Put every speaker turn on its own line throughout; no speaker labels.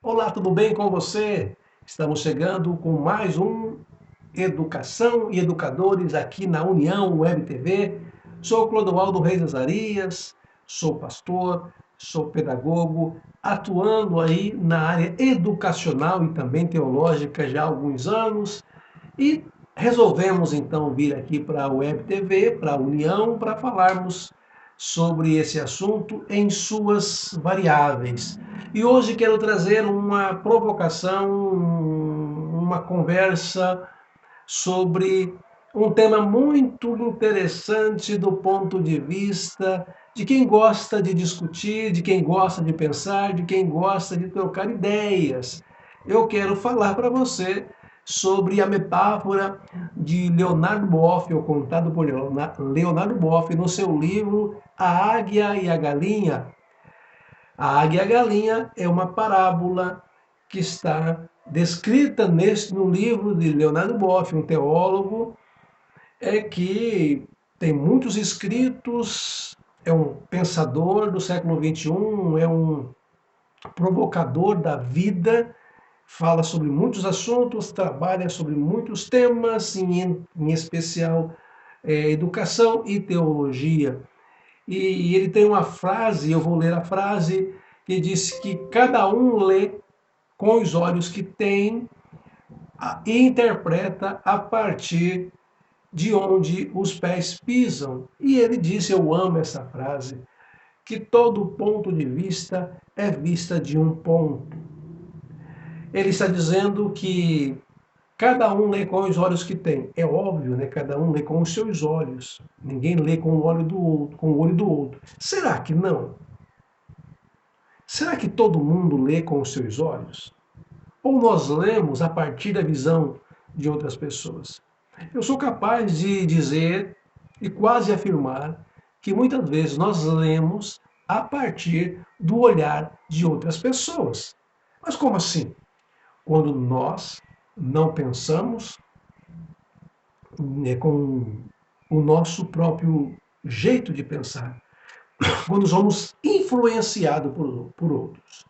Olá, tudo bem com você? Estamos chegando com mais um Educação e Educadores aqui na União Web TV. Sou Clodoaldo Reis Azarias, sou pastor, sou pedagogo, atuando aí na área educacional e também teológica já há alguns anos e resolvemos então vir aqui para a Web TV, para a União, para falarmos sobre esse assunto em suas variáveis. E hoje quero trazer uma provocação, uma conversa sobre um tema muito interessante do ponto de vista de quem gosta de discutir, de quem gosta de pensar, de quem gosta de trocar ideias. Eu quero falar para você sobre a metáfora de Leonardo Boff, ou contado por Leonardo Boff no seu livro A Águia e a Galinha. A águia e a galinha é uma parábola que está descrita no livro de Leonardo Boff, um teólogo, que tem muitos escritos, é um pensador do século XXI, é um provocador da vida, fala sobre muitos assuntos, trabalha sobre muitos temas, em especial educação e teologia. E ele tem uma frase, eu vou ler a frase, que diz que cada um lê com os olhos que tem e interpreta a partir de onde os pés pisam. E ele disse, eu amo essa frase, que todo ponto de vista é vista de um ponto. Ele está dizendo que cada um lê com os olhos que tem. É óbvio, né? Cada um lê com os seus olhos. Ninguém lê com o olho do outro, com o olho do outro. Será que não? Será que todo mundo lê com os seus olhos? Ou nós lemos a partir da visão de outras pessoas? Eu sou capaz de dizer e quase afirmar que muitas vezes nós lemos a partir do olhar de outras pessoas. Mas como assim? Quando nós não pensamos, né, com o nosso próprio jeito de pensar, quando somos influenciados por outros.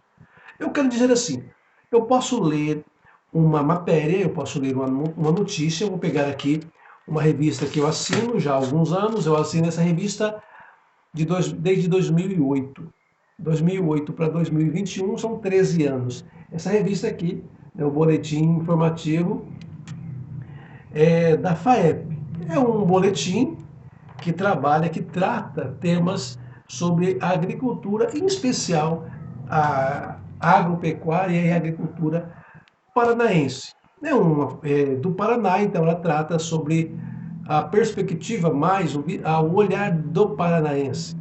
Eu quero dizer assim, eu posso ler uma matéria, eu posso ler uma notícia, eu vou pegar aqui uma revista que eu assino já há alguns anos, eu assino essa revista desde 2008. 2008 para 2021 são 13 anos. Essa revista aqui é o Boletim Informativo da FAEP. É um boletim que trabalha, que trata temas sobre a agricultura, em especial a agropecuária e a agricultura paranaense. Do Paraná, então ela trata sobre a perspectiva mais, o olhar do paranaense.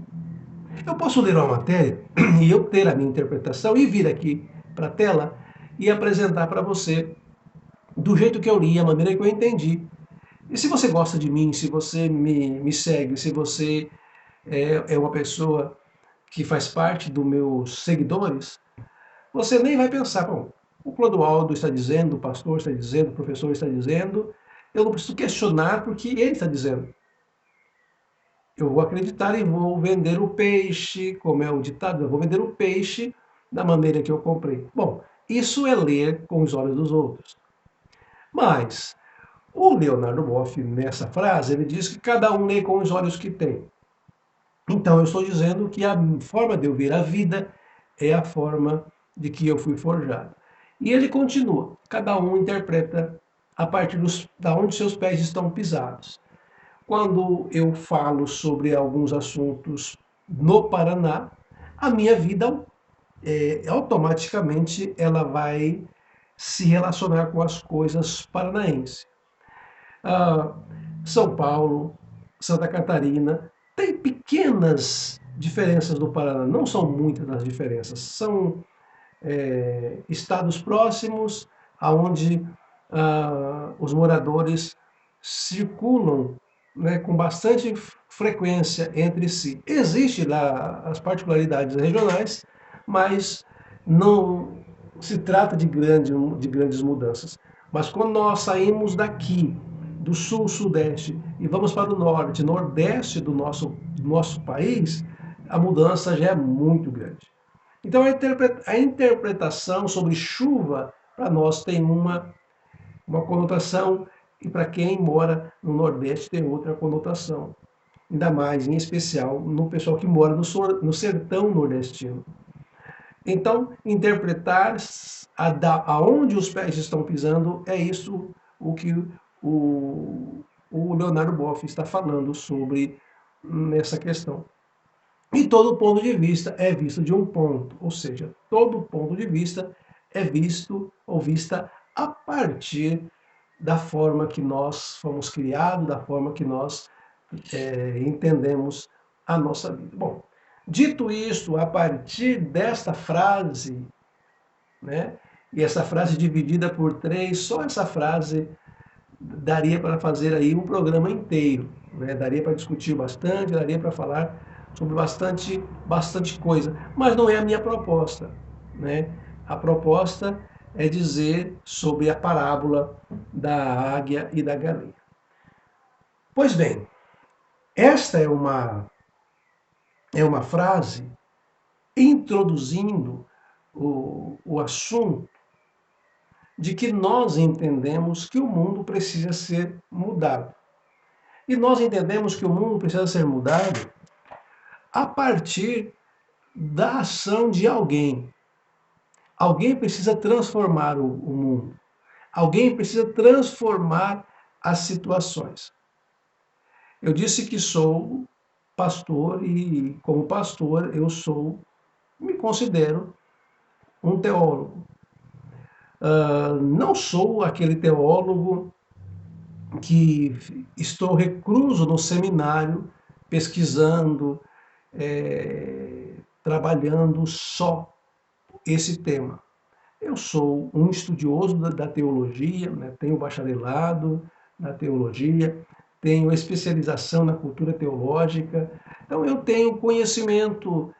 Eu posso ler uma matéria e eu ter a minha interpretação e vir aqui para a tela e apresentar para você do jeito que eu li, a maneira que eu entendi. E se você gosta de mim, se você me segue, se você é uma pessoa que faz parte dos meus seguidores, você nem vai pensar, bom, o Clodoaldo está dizendo, o pastor está dizendo, o professor está dizendo, eu não preciso questionar porque ele está dizendo. Eu vou acreditar e vou vender o peixe, como é o ditado, eu vou vender o peixe da maneira que eu comprei. Bom, isso é ler com os olhos dos outros. Mas o Leonardo Boff, nessa frase, ele diz que cada um lê com os olhos que tem. Então, eu estou dizendo que a forma de eu ver a vida é a forma de que eu fui forjado. E ele continua: cada um interpreta a partir da onde seus pés estão pisados. Quando eu falo sobre alguns assuntos no Paraná, a minha vida automaticamente ela vai se relacionar com as coisas paranaenses. Ah, São Paulo, Santa Catarina, tem pequenas diferenças do Paraná, não são muitas as diferenças, são estados próximos, aonde os moradores circulam, né, com bastante frequência entre si. Existem lá as particularidades regionais, mas não se trata de grandes mudanças. Mas quando nós saímos daqui, do sul, sudeste, e vamos para o norte, nordeste do nosso país, a mudança já é muito grande. Então a interpretação sobre chuva, para nós, tem uma conotação, e para quem mora no Nordeste tem outra conotação. Ainda mais, em especial, no pessoal que mora no sertão nordestino. Então, interpretar aonde os pés estão pisando é isso o que o Leonardo Boff está falando sobre nessa questão. E todo ponto de vista é visto de um ponto, ou seja, todo ponto de vista é visto ou vista a partir da forma que nós fomos criados, da forma que nós entendemos a nossa vida. Bom, dito isto, a partir desta frase, né, e essa frase dividida por três, só essa frase daria para fazer aí um programa inteiro, né? Daria para discutir bastante, daria para falar sobre bastante coisa, mas não é a minha proposta, né? A proposta é dizer sobre a parábola da águia e da galinha. Pois bem, esta é uma frase introduzindo o assunto de que nós entendemos que o mundo precisa ser mudado. E nós entendemos que o mundo precisa ser mudado a partir da ação de alguém. Alguém precisa transformar o mundo. Alguém precisa transformar as situações. Eu disse que sou pastor e, como pastor, me considero um teólogo. Não sou aquele teólogo que estou recluso no seminário, pesquisando, trabalhando só esse tema. Eu sou um estudioso da teologia, né? Tenho bacharelado na teologia, tenho especialização na cultura teológica, então eu tenho conhecimento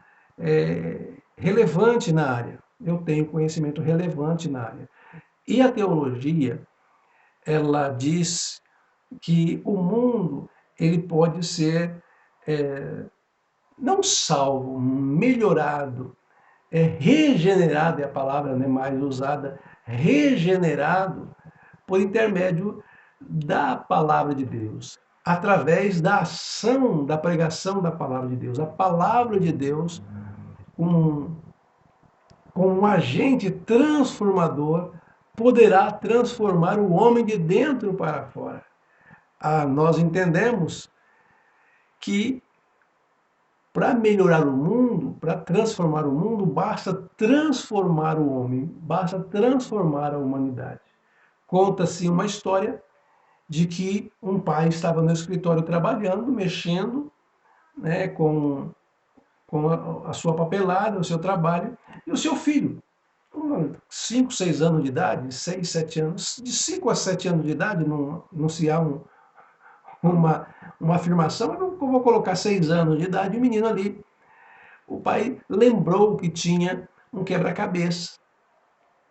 relevante na área. Eu tenho conhecimento relevante na área. E a teologia, ela diz que o mundo ele pode ser não salvo, melhorado, regenerado é a palavra, né, mais usada, regenerado por intermédio da palavra de Deus, através da ação, da pregação da palavra de Deus. A palavra de Deus, como um agente transformador, poderá transformar o homem de dentro para fora. Nós entendemos que para melhorar o mundo, para transformar o mundo, basta transformar o homem, basta transformar a humanidade. Conta-se uma história de que um pai estava no escritório trabalhando, mexendo, né, com a sua papelada, o seu trabalho, e o seu filho, com 5, 6 anos de idade, 6, 7 anos, de 5 a 7 anos de idade, não se há uma afirmação, eu vou colocar 6 anos de idade, o menino ali, o pai lembrou que tinha um quebra-cabeça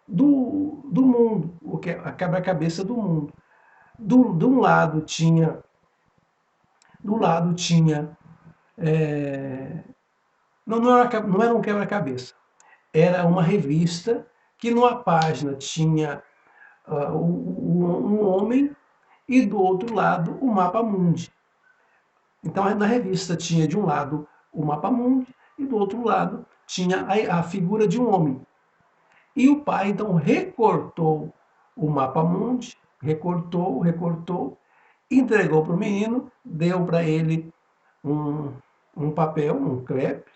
do mundo, a quebra-cabeça do mundo. De um lado tinha não era um quebra-cabeça, era uma revista que numa página tinha um homem e do outro lado o mapa mundi. Então na revista tinha de um lado o mapa mundi e do outro lado tinha a figura de um homem. E o pai então recortou o mapa mundi, recortou, entregou para o menino, deu para ele um papel, um crepe,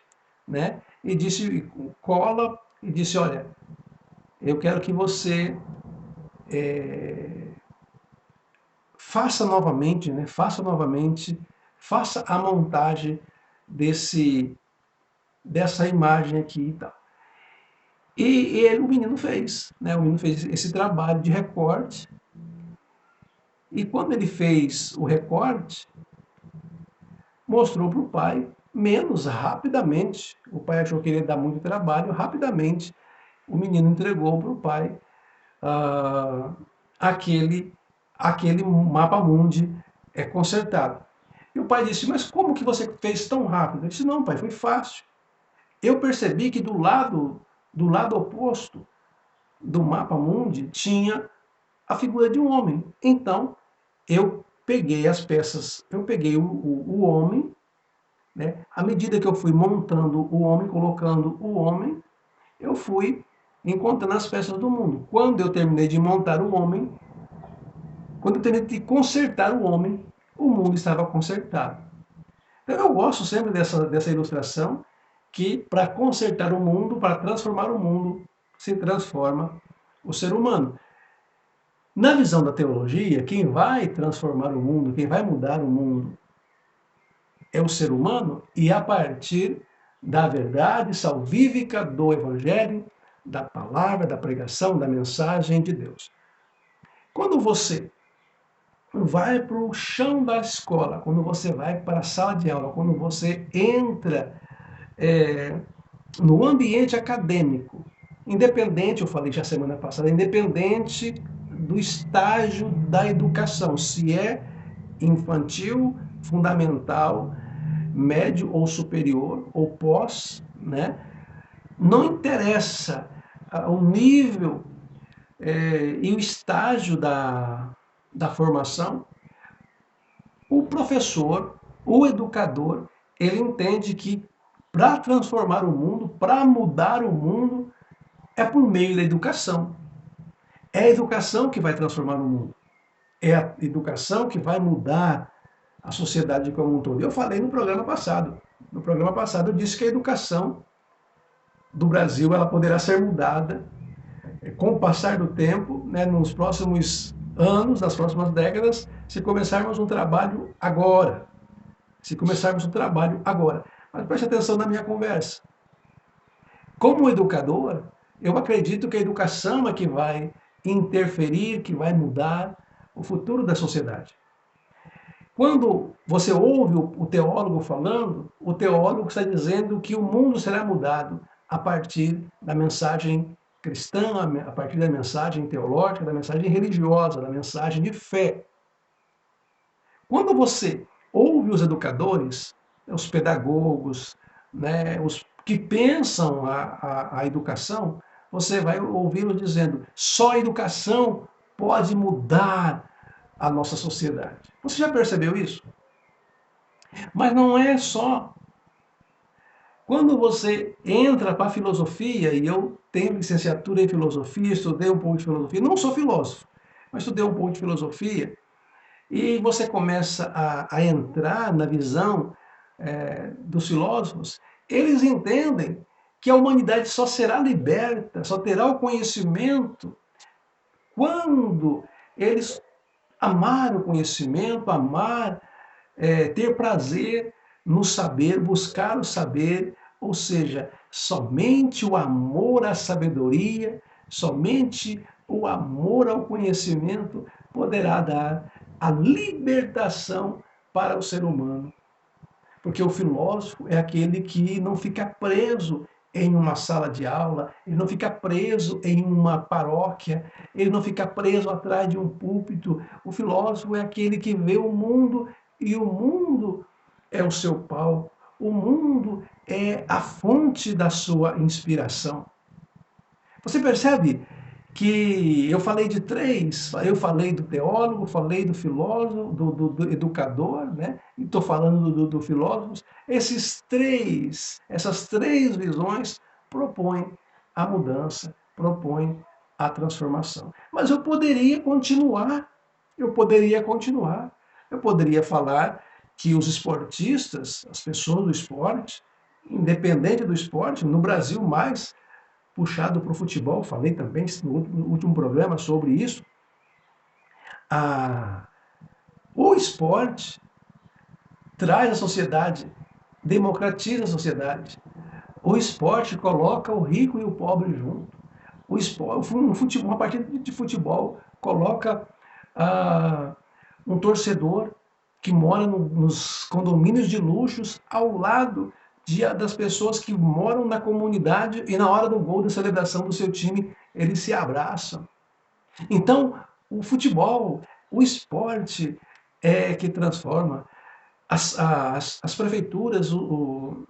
né? E disse, cola, e disse, olha, eu quero que você faça novamente, né? Faça a montagem dessa imagem aqui e tal. E o menino fez, né? O menino fez esse trabalho de recorte. E quando ele fez o recorte, mostrou para o pai, menos rapidamente. O pai achou que ele ia dar muito trabalho, rapidamente o menino entregou para o pai aquele mapa mundi consertado. E o pai disse, mas como que você fez tão rápido? Ele disse, não pai, foi fácil. eu percebi que do lado oposto do mapa mundi tinha a figura de um homem. Então, eu peguei as peças, eu peguei o homem, né? À medida que eu fui montando o homem, colocando o homem, eu fui encontrando as peças do mundo. Quando eu terminei de montar o homem, quando eu terminei de consertar o homem, o mundo estava consertado. Então, eu gosto sempre dessa ilustração, que para consertar o mundo, para transformar o mundo, se transforma o ser humano. Na visão da teologia, quem vai transformar o mundo, quem vai mudar o mundo é o ser humano, e a partir da verdade salvífica do Evangelho, da palavra, da pregação, da mensagem de Deus. Quando você vai para o chão da escola, quando você vai para a sala de aula, quando você entra no ambiente acadêmico, independente, eu falei já semana passada, independente do estágio da educação, se é infantil, fundamental, médio ou superior, ou pós, né? Não interessa o nível e o estágio da formação, o professor, o educador, ele entende que para transformar o mundo, para mudar o mundo, é por meio da educação. É a educação que vai transformar o mundo. É a educação que vai mudar a sociedade como um todo. Eu falei no programa passado. No programa passado eu disse que a educação do Brasil ela poderá ser mudada com o passar do tempo, né, nos próximos anos, nas próximas décadas, se começarmos um trabalho agora. Se começarmos um trabalho agora. Mas preste atenção na minha conversa. Como educador, eu acredito que a educação é que vai interferir, que vai mudar o futuro da sociedade. Quando você ouve o teólogo falando, o teólogo está dizendo que o mundo será mudado a partir da mensagem cristã, a partir da mensagem teológica, da mensagem religiosa, da mensagem de fé. Quando você ouve os educadores, os pedagogos, né, os que pensam a educação, você vai ouvi-los dizendo: só a educação pode mudar a nossa sociedade. Você já percebeu isso? Mas não é só. Quando você entra para a filosofia, e eu tenho licenciatura em filosofia, estudei um pouco de filosofia, não sou filósofo, mas estudei um pouco de filosofia, e você começa a entrar na visão dos filósofos, eles entendem que a humanidade só será liberta, só terá o conhecimento quando eles amar o conhecimento, ter prazer no saber, buscar o saber, ou seja, somente o amor à sabedoria, somente o amor ao conhecimento poderá dar a libertação para o ser humano. Porque o filósofo é aquele que não fica preso em uma sala de aula, ele não fica preso em uma paróquia, ele não fica preso atrás de um púlpito. O filósofo é aquele que vê o mundo e o mundo é o seu palco, o mundo é a fonte da sua inspiração. Você percebe que eu falei de três, eu falei do teólogo, falei do filósofo, do educador, né? E estou falando do filósofo. Essas três visões propõem a mudança, propõem a transformação. Mas eu poderia falar que os esportistas, as pessoas do esporte, independente do esporte, no Brasil mais, puxado para o futebol, falei também no último programa sobre isso. O esporte traz a sociedade, democratiza a sociedade. O esporte coloca o rico e o pobre junto. O esporte, uma partida de futebol coloca um torcedor que mora nos condomínios de luxos ao lado das pessoas que moram na comunidade, e na hora do gol, da celebração do seu time, eles se abraçam. Então, o futebol, o esporte é que transforma. As prefeituras, o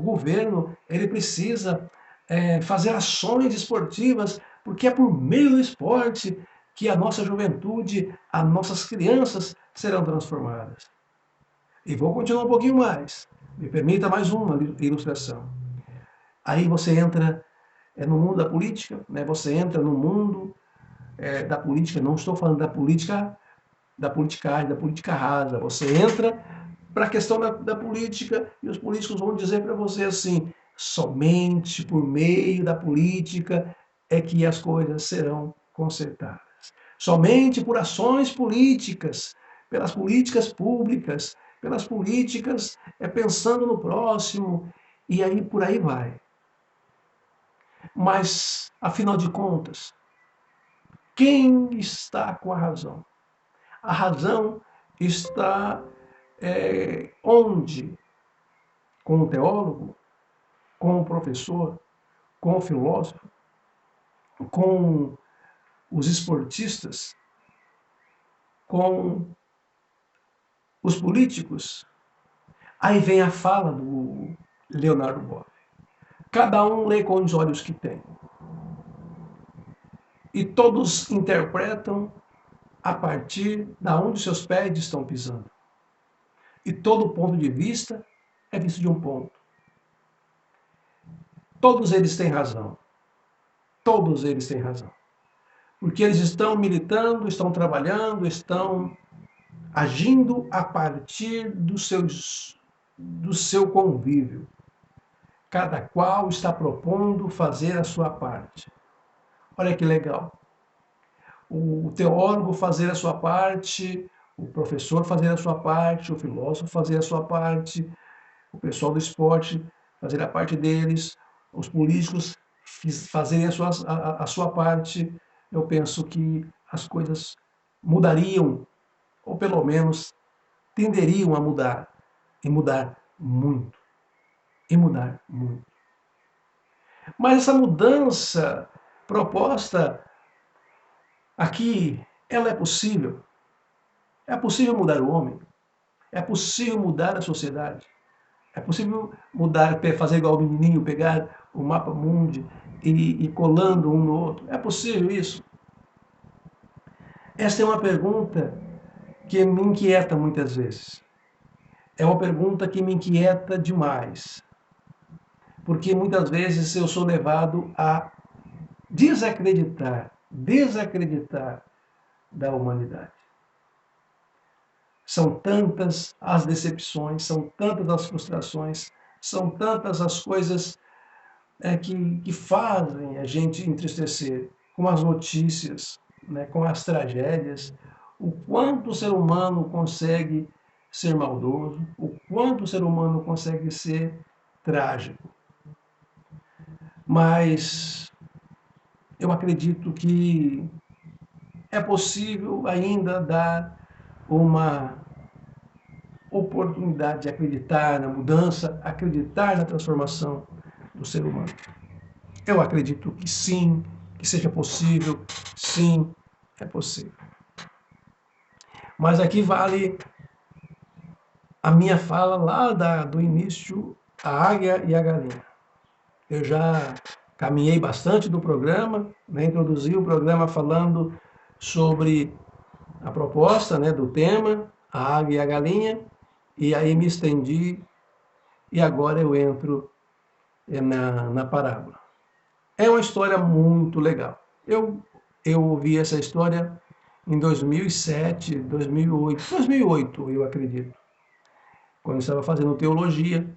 governo, ele precisa fazer ações esportivas, porque é por meio do esporte que a nossa juventude, as nossas crianças serão transformadas. E vou continuar um pouquinho mais. Me permita mais uma ilustração. Aí você entra no mundo da política, né? Você entra no mundo da política, não estou falando da política, da politicagem, da política rasa. Você entra para a questão da política e os políticos vão dizer para você assim: somente por meio da política é que as coisas serão consertadas. Somente por ações políticas, pelas políticas públicas, pelas políticas pensando no próximo, e aí por aí vai. Mas, afinal de contas, quem está com a razão? A razão está onde? Com o teólogo? Com o professor? Com o filósofo? Com os esportistas? Com os políticos? Aí vem a fala do Leonardo Boff. Cada um lê com os olhos que tem. E todos interpretam a partir da onde seus pés estão pisando. E todo ponto de vista é visto de um ponto. Todos eles têm razão. Todos eles têm razão. Porque eles estão militando, estão trabalhando, estão agindo a partir do seu convívio. Cada qual está propondo fazer a sua parte. Olha que legal. O teólogo fazer a sua parte, o professor fazer a sua parte, o filósofo fazer a sua parte, o pessoal do esporte fazer a parte deles, os políticos fazerem a sua parte. Eu penso que as coisas mudariam, ou pelo menos tenderiam a mudar, e mudar muito. E mudar muito. Mas essa mudança proposta aqui, ela é possível. É possível mudar o homem. É possível mudar a sociedade. É possível mudar, fazer igual o menininho, pegar o mapa mundi e colando um no outro. É possível isso? Esta é uma pergunta que me inquieta muitas vezes. É uma pergunta que me inquieta demais. Porque muitas vezes eu sou levado a desacreditar da humanidade. São tantas as decepções, são tantas as frustrações, são tantas as coisas que fazem a gente entristecer, com as notícias, né, com as tragédias, o quanto o ser humano consegue ser maldoso, o quanto o ser humano consegue ser trágico. Mas eu acredito que é possível ainda dar uma oportunidade de acreditar na mudança, acreditar na transformação do ser humano. Eu acredito que sim, que seja possível, sim, é possível. Mas aqui vale a minha fala lá do início, a águia e a galinha. Eu já caminhei bastante do programa, né, introduzi o programa falando sobre a proposta, né, do tema, a águia e a galinha, e aí me estendi e agora eu entro na parábola. É uma história muito legal. Eu ouvi essa história em 2007, 2008, eu acredito, quando eu estava fazendo teologia,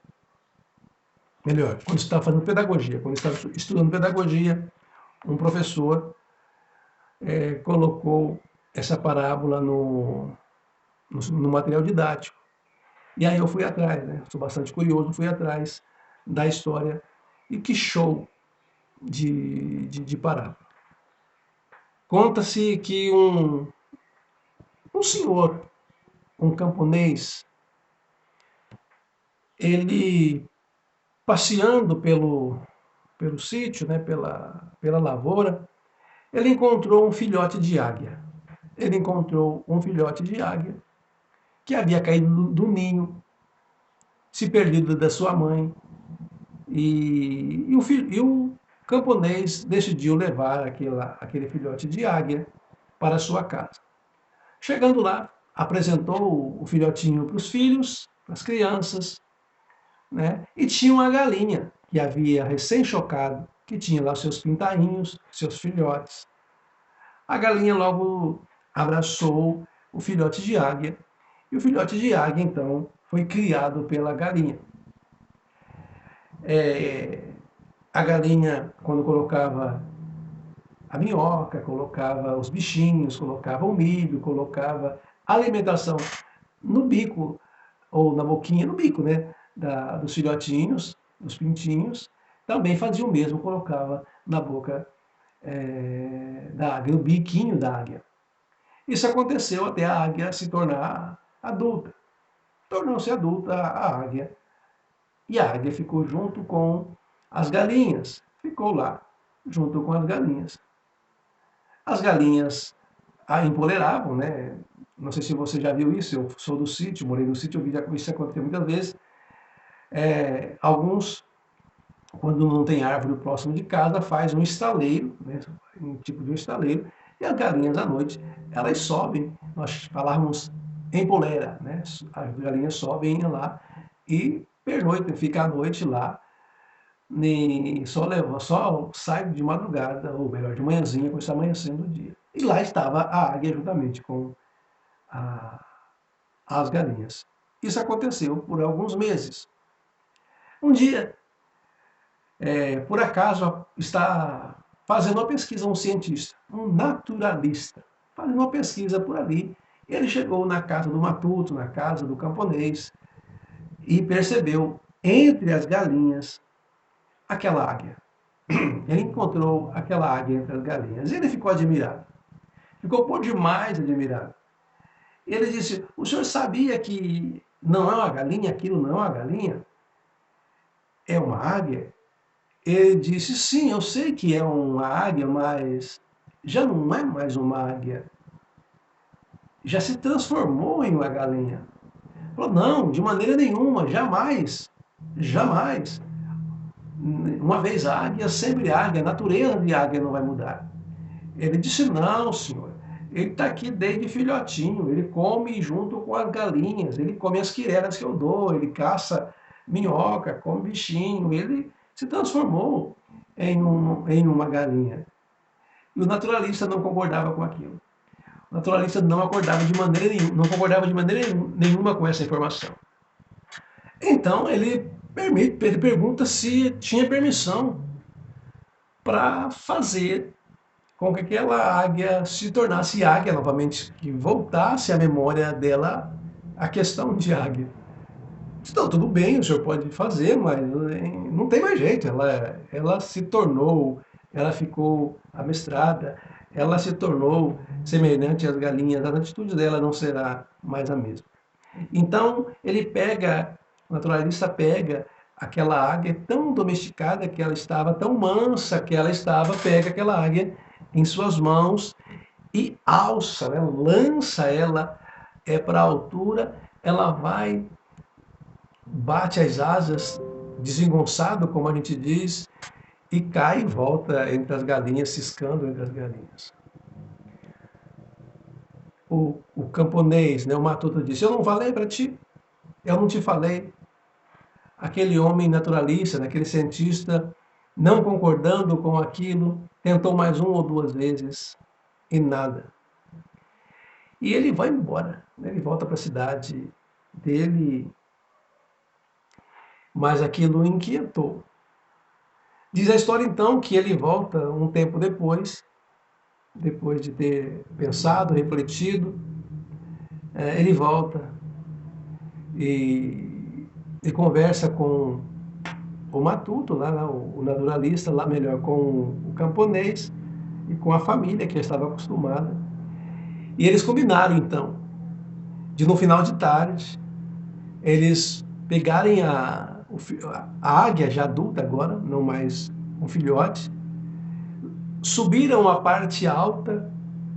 melhor, quando eu estava fazendo pedagogia, quando eu estava estudando pedagogia, um professor colocou essa parábola no material didático. E aí eu fui atrás, né? Sou bastante curioso, fui atrás da história. E que show de parábola. Conta-se que um senhor, um camponês, ele passeando pelo sítio, né, pela lavoura, ele encontrou um filhote de águia. Ele encontrou um filhote de águia que havia caído do ninho se perdido da sua mãe, e o camponês decidiu levar aquele filhote de águia para sua casa. Chegando lá, apresentou o filhotinho para os filhos, para as crianças, né? E tinha uma galinha que havia recém-chocado, que tinha lá seus pintainhos, seus filhotes. A galinha logo abraçou o filhote de águia, e o filhote de águia, então, foi criado pela galinha. A galinha, quando colocava a minhoca, colocava os bichinhos, colocava o milho, colocava a alimentação no bico, ou na boquinha, no bico, né, dos filhotinhos, dos pintinhos, também fazia o mesmo, colocava na boca da águia, no biquinho da águia. Isso aconteceu até a águia se tornar adulta. Tornou-se adulta a águia, e a águia ficou junto com as galinhas, ficou lá, junto com as galinhas. As galinhas a empoleravam, né? Não sei se você já viu isso, eu sou do sítio, morei no sítio, eu vi isso acontecer muitas vezes. Alguns, quando não tem árvore próximo de casa, faz um estaleiro, né? Um tipo de um estaleiro, e as galinhas à noite, elas sobem, nós falávamos empoleira, né? As galinhas sobem lá e pernoitam, ficam à noite lá, só sai de madrugada, ou melhor, de manhãzinha, quando está amanhecendo o dia. E lá estava a águia juntamente com a, as galinhas. Isso aconteceu por alguns meses. Um dia, por acaso, está fazendo uma pesquisa um cientista, um naturalista, fazendo uma pesquisa por ali. Ele chegou na casa do matuto, na casa do camponês, e percebeu entre as galinhas aquela águia. Ele encontrou aquela águia entre as galinhas. Ele ficou admirado. Ficou por demais admirado. Ele disse: o senhor sabia que não é uma galinha, aquilo não é uma galinha? É uma águia? Ele disse: sim, eu sei que é uma águia, mas já não é mais uma águia. Já se transformou em uma galinha. Ele falou: não, de maneira nenhuma, jamais, jamais. Uma vez águia, sempre águia, a natureza de águia não vai mudar. Ele disse: não, senhor, ele está aqui desde filhotinho, ele come junto com as galinhas, ele come as quireras que eu dou, ele caça minhoca, come bichinho, ele se transformou em uma galinha. E o naturalista não concordava com aquilo. O naturalista não concordava de maneira nenhuma com essa informação. Então ele pergunta se tinha permissão para fazer com que aquela águia se tornasse águia novamente, que voltasse à memória dela a questão de águia. Então, tudo bem, o senhor pode fazer, mas não tem mais jeito. Ela se tornou, ela ficou amestrada, ela se tornou semelhante às galinhas, a atitude dela não será mais a mesma. Então, o naturalista pega aquela águia tão domesticada que ela estava, tão mansa que ela estava, pega aquela águia em suas mãos e alça, né? Lança ela para a altura, ela vai, bate as asas, desengonçado, como a gente diz, e cai e volta entre as galinhas, ciscando entre as galinhas. O camponês, né, o matuto disse: eu não falei para ti, eu não te falei. Aquele homem naturalista, aquele cientista, não concordando com aquilo, tentou mais uma ou duas vezes e nada. E ele vai embora, né? Ele volta para a cidade dele, mas aquilo o inquietou. Diz a história então que ele volta um tempo depois de ter pensado, refletido, ele volta e conversa com o matuto, lá, o naturalista, lá melhor, com o camponês e com a família que já estava acostumada. E eles combinaram então de no final de tarde eles pegarem a águia já adulta agora, não mais um filhote, subiram a parte alta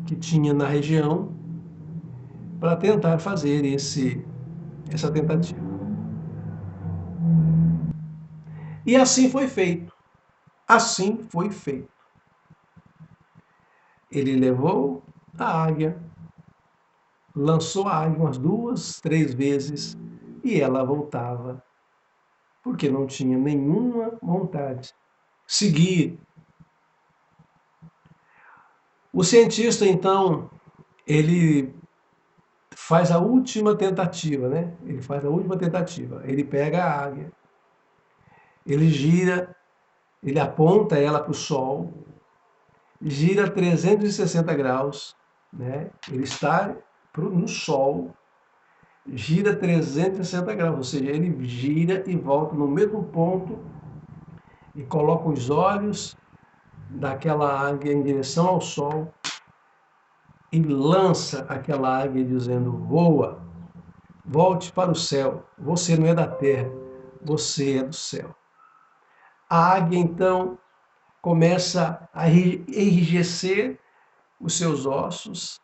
que tinha na região para tentar fazer essa tentativa. E assim foi feito. Assim foi feito. Ele levou a águia, lançou a águia umas 2, 3 vezes e ela voltava, porque não tinha nenhuma vontade. Seguir. O cientista, então, ele faz a última tentativa, né? Ele faz a última tentativa. Ele pega a águia, ele gira, ele aponta ela para o sol, gira 360 graus, né? Ele está no sol, gira 360 graus, ou seja, ele gira e volta no mesmo ponto e coloca os olhos daquela águia em direção ao sol e lança aquela águia dizendo: voa, volte para o céu, você não é da terra, você é do céu. A águia então começa a enrijecer os seus ossos,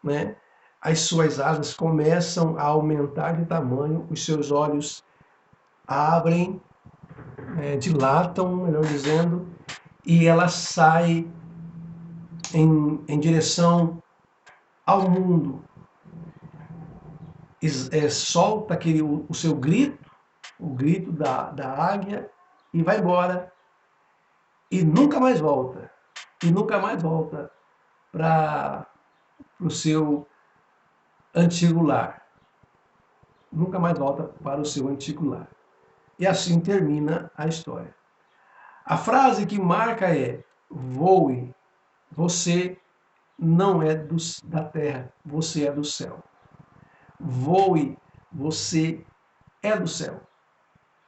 né? As suas asas começam a aumentar de tamanho, os seus olhos abrem, dilatam, melhor dizendo, e ela sai em direção ao mundo. Solta o seu grito, o grito da águia, e vai embora. E nunca mais volta. E nunca mais volta para o seu antigo lar. Nunca mais volta para o seu antigo lar. E assim termina a história. A frase que marca é: voe, você não é da terra, você é do céu. Voe, você é do céu.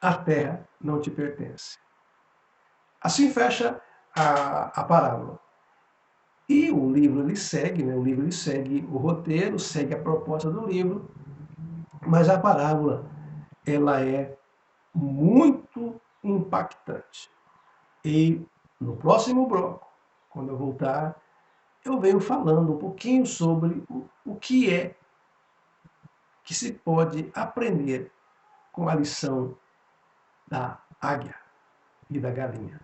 A terra não te pertence. Assim fecha a parábola. E o livro ele segue, né? O livro ele segue o roteiro, segue a proposta do livro, mas a parábola ela é muito impactante. E no próximo bloco, quando eu voltar, eu venho falando um pouquinho sobre o que é que se pode aprender com a lição da águia e da galinha.